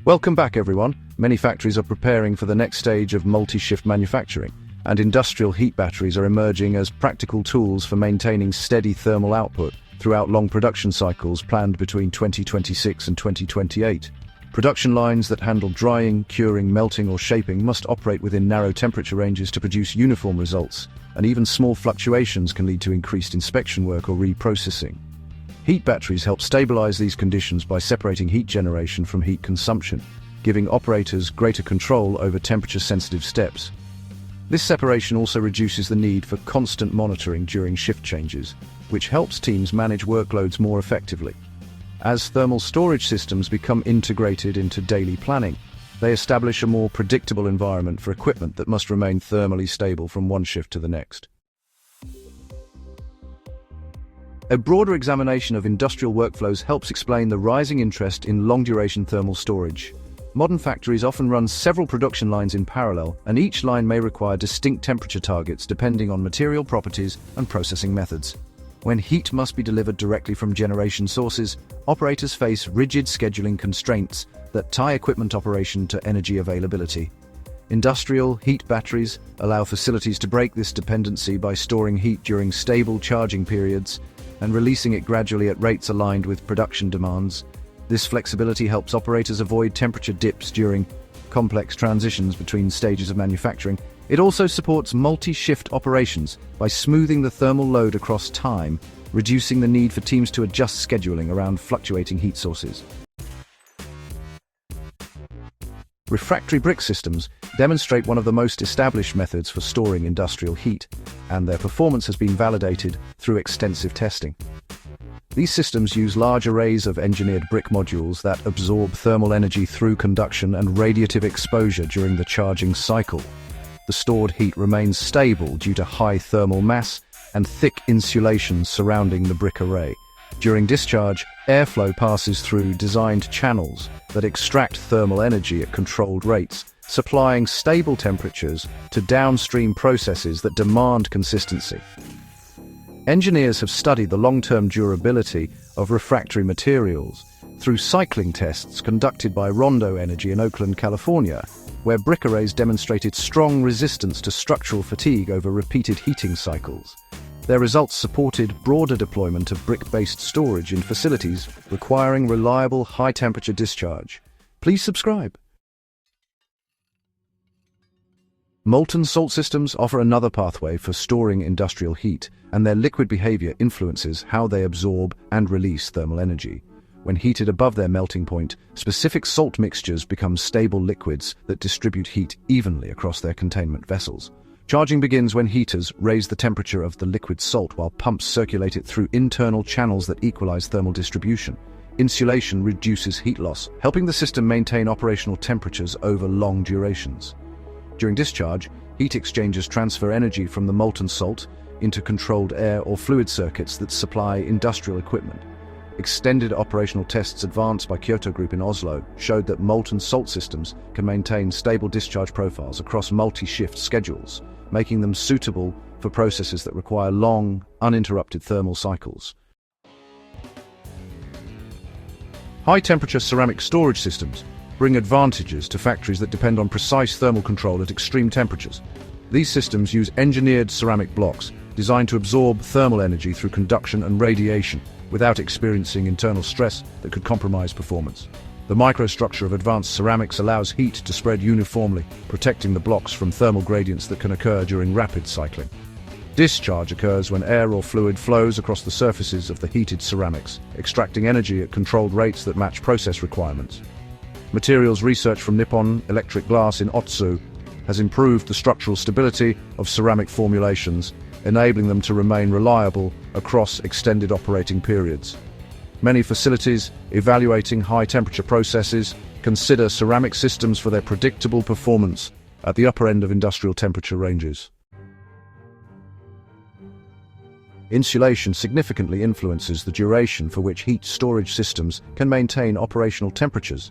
Welcome back, everyone. Many factories are preparing for the next stage of multi-shift manufacturing, and industrial heat batteries are emerging as practical tools for maintaining steady thermal output throughout long production cycles planned between 2026 and 2028. Production lines that handle drying, curing, melting, or shaping must operate within narrow temperature ranges to produce uniform results, and even small fluctuations can lead to increased inspection work or reprocessing. Heat batteries help stabilize these conditions by separating heat generation from heat consumption, giving operators greater control over temperature-sensitive steps. This separation also reduces the need for constant monitoring during shift changes, which helps teams manage workloads more effectively. As thermal storage systems become integrated into daily planning, they establish a more predictable environment for equipment that must remain thermally stable from one shift to the next. A broader examination of industrial workflows helps explain the rising interest in long-duration thermal storage. Modern factories often run several production lines in parallel, and each line may require distinct temperature targets depending on material properties and processing methods. When heat must be delivered directly from generation sources, operators face rigid scheduling constraints that tie equipment operation to energy availability. Industrial heat batteries allow facilities to break this dependency by storing heat during stable charging periods and releasing it gradually at rates aligned with production demands. This flexibility helps operators avoid temperature dips during complex transitions between stages of manufacturing. It also supports multi-shift operations by smoothing the thermal load across time, reducing the need for teams to adjust scheduling around fluctuating heat sources. Refractory brick systems demonstrate one of the most established methods for storing industrial heat, and their performance has been validated through extensive testing. These systems use large arrays of engineered brick modules that absorb thermal energy through conduction and radiative exposure during the charging cycle. The stored heat remains stable due to high thermal mass and thick insulation surrounding the brick array. During discharge, airflow passes through designed channels that extract thermal energy at controlled rates, supplying stable temperatures to downstream processes that demand consistency. Engineers have studied the long-term durability of refractory materials through cycling tests conducted by Rondo Energy in Oakland, California, where brick arrays demonstrated strong resistance to structural fatigue over repeated heating cycles. Their results supported broader deployment of brick-based storage in facilities requiring reliable high-temperature discharge. Please subscribe. Molten salt systems offer another pathway for storing industrial heat, and their liquid behavior influences how they absorb and release thermal energy. When heated above their melting point, specific salt mixtures become stable liquids that distribute heat evenly across their containment vessels. Charging begins when heaters raise the temperature of the liquid salt while pumps circulate it through internal channels that equalize thermal distribution. Insulation reduces heat loss, helping the system maintain operational temperatures over long durations. During discharge, heat exchangers transfer energy from the molten salt into controlled air or fluid circuits that supply industrial equipment. Extended operational tests advanced by Kyoto Group in Oslo showed that molten salt systems can maintain stable discharge profiles across multi-shift schedules, making them suitable for processes that require long, uninterrupted thermal cycles. High-temperature ceramic storage systems bring advantages to factories that depend on precise thermal control at extreme temperatures. These systems use engineered ceramic blocks designed to absorb thermal energy through conduction and radiation without experiencing internal stress that could compromise performance. The microstructure of advanced ceramics allows heat to spread uniformly, protecting the blocks from thermal gradients that can occur during rapid cycling. Discharge occurs when air or fluid flows across the surfaces of the heated ceramics, extracting energy at controlled rates that match process requirements. Materials research from Nippon Electric Glass in Otsu has improved the structural stability of ceramic formulations, enabling them to remain reliable across extended operating periods. Many facilities evaluating high-temperature processes consider ceramic systems for their predictable performance at the upper end of industrial temperature ranges. Insulation significantly influences the duration for which heat storage systems can maintain operational temperatures.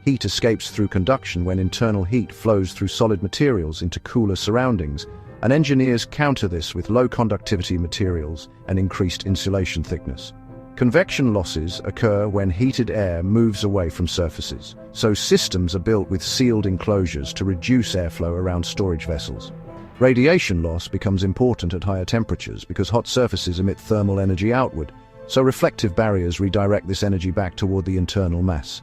Heat escapes through conduction when internal heat flows through solid materials into cooler surroundings, and engineers counter this with low-conductivity materials and increased insulation thickness. Convection losses occur when heated air moves away from surfaces, so systems are built with sealed enclosures to reduce airflow around storage vessels. Radiation loss becomes important at higher temperatures because hot surfaces emit thermal energy outward, so reflective barriers redirect this energy back toward the internal mass.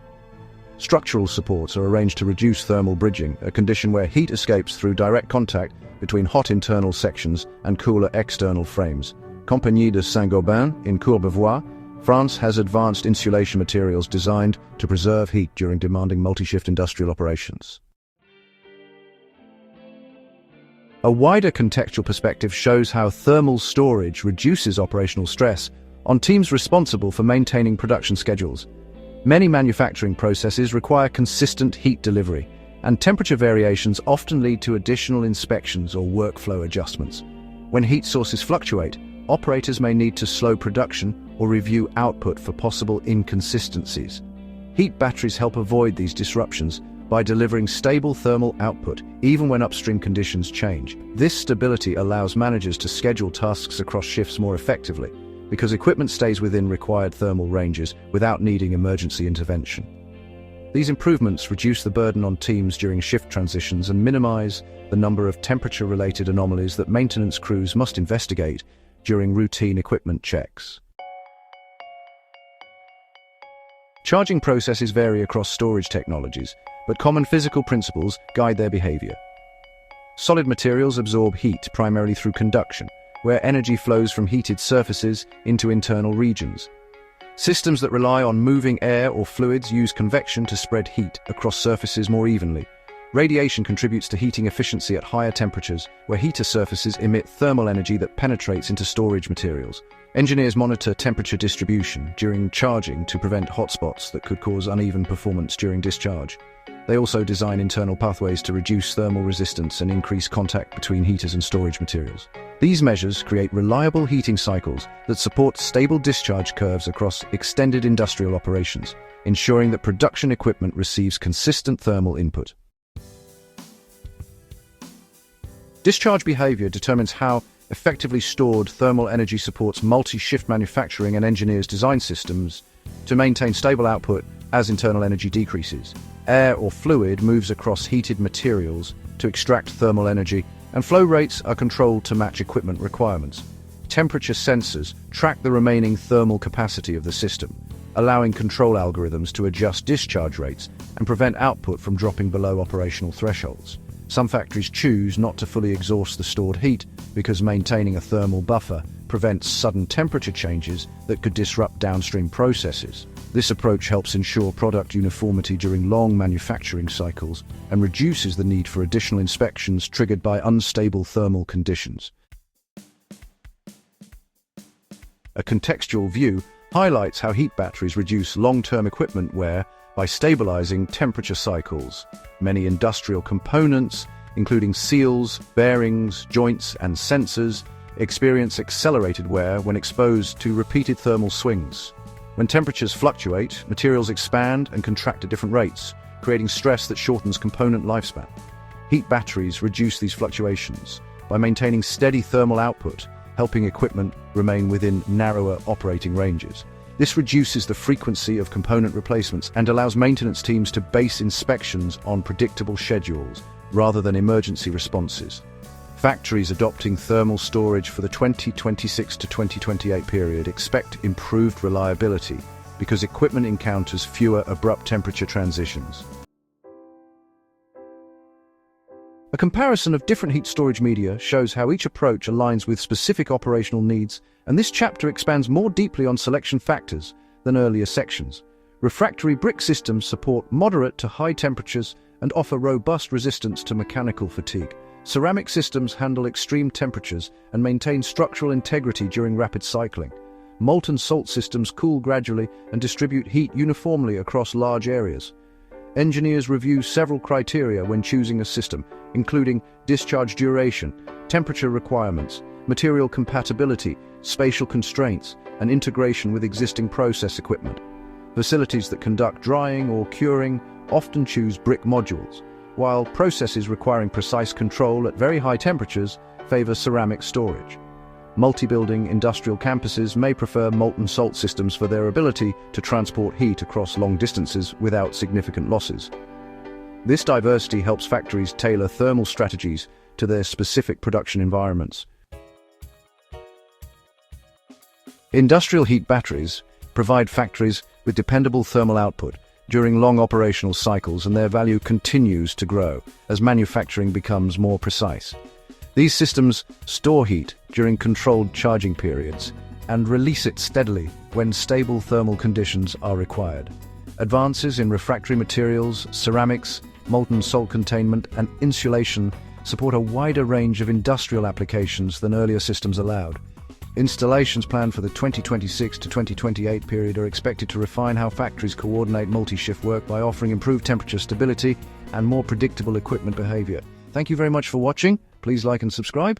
Structural supports are arranged to reduce thermal bridging, a condition where heat escapes through direct contact between hot internal sections and cooler external frames. Compagnie de Saint-Gobain in Courbevoie, France has advanced insulation materials designed to preserve heat during demanding multi-shift industrial operations. A wider contextual perspective shows how thermal storage reduces operational stress on teams responsible for maintaining production schedules. Many manufacturing processes require consistent heat delivery, and temperature variations often lead to additional inspections or workflow adjustments. When heat sources fluctuate, operators may need to slow production or review output for possible inconsistencies. Heat batteries help avoid these disruptions by delivering stable thermal output even when upstream conditions change. This stability allows managers to schedule tasks across shifts more effectively, because equipment stays within required thermal ranges without needing emergency intervention. These improvements reduce the burden on teams during shift transitions and minimize the number of temperature-related anomalies that maintenance crews must investigate during routine equipment checks. Charging processes vary across storage technologies, but common physical principles guide their behavior. Solid materials absorb heat primarily through conduction, where energy flows from heated surfaces into internal regions. Systems that rely on moving air or fluids use convection to spread heat across surfaces more evenly. Radiation contributes to heating efficiency at higher temperatures, where heater surfaces emit thermal energy that penetrates into storage materials. Engineers monitor temperature distribution during charging to prevent hotspots that could cause uneven performance during discharge. They also design internal pathways to reduce thermal resistance and increase contact between heaters and storage materials. These measures create reliable heating cycles that support stable discharge curves across extended industrial operations, ensuring that production equipment receives consistent thermal input. Discharge behavior determines how effectively stored thermal energy supports multi-shift manufacturing and engineers design systems to maintain stable output as internal energy decreases. Air or fluid moves across heated materials to extract thermal energy, and flow rates are controlled to match equipment requirements. Temperature sensors track the remaining thermal capacity of the system, allowing control algorithms to adjust discharge rates and prevent output from dropping below operational thresholds. Some factories choose not to fully exhaust the stored heat because maintaining a thermal buffer prevents sudden temperature changes that could disrupt downstream processes. This approach helps ensure product uniformity during long manufacturing cycles and reduces the need for additional inspections triggered by unstable thermal conditions. A contextual view highlights how heat batteries reduce long-term equipment wear by stabilizing temperature cycles. Many industrial components, including seals, bearings, joints, and sensors, experience accelerated wear when exposed to repeated thermal swings. When temperatures fluctuate, materials expand and contract at different rates, creating stress that shortens component lifespan. Heat batteries reduce these fluctuations by maintaining steady thermal output, helping equipment remain within narrower operating ranges. This reduces the frequency of component replacements and allows maintenance teams to base inspections on predictable schedules rather than emergency responses. Factories adopting thermal storage for the 2026 to 2028 period expect improved reliability because equipment encounters fewer abrupt temperature transitions. A comparison of different heat storage media shows how each approach aligns with specific operational needs, and this chapter expands more deeply on selection factors than earlier sections. Refractory brick systems support moderate to high temperatures and offer robust resistance to mechanical fatigue. Ceramic systems handle extreme temperatures and maintain structural integrity during rapid cycling. Molten salt systems cool gradually and distribute heat uniformly across large areas. Engineers review several criteria when choosing a system, including discharge duration, temperature requirements, material compatibility, spatial constraints, and integration with existing process equipment. Facilities that conduct drying or curing often choose brick modules, while processes requiring precise control at very high temperatures favor ceramic storage. multi-building industrial campuses may prefer molten salt systems for their ability to transport heat across long distances without significant losses. This diversity helps factories tailor thermal strategies to their specific production environments. Industrial heat batteries provide factories with dependable thermal output during long operational cycles, and their value continues to grow as manufacturing becomes more precise. These systems store heat during controlled charging periods and release it steadily when stable thermal conditions are required. Advances in refractory materials, ceramics, molten salt containment, and insulation support a wider range of industrial applications than earlier systems allowed. Installations planned for the 2026 to 2028 period are expected to refine how factories coordinate multi-shift work by offering improved temperature stability and more predictable equipment behavior. Thank you very much for watching. Please like and subscribe.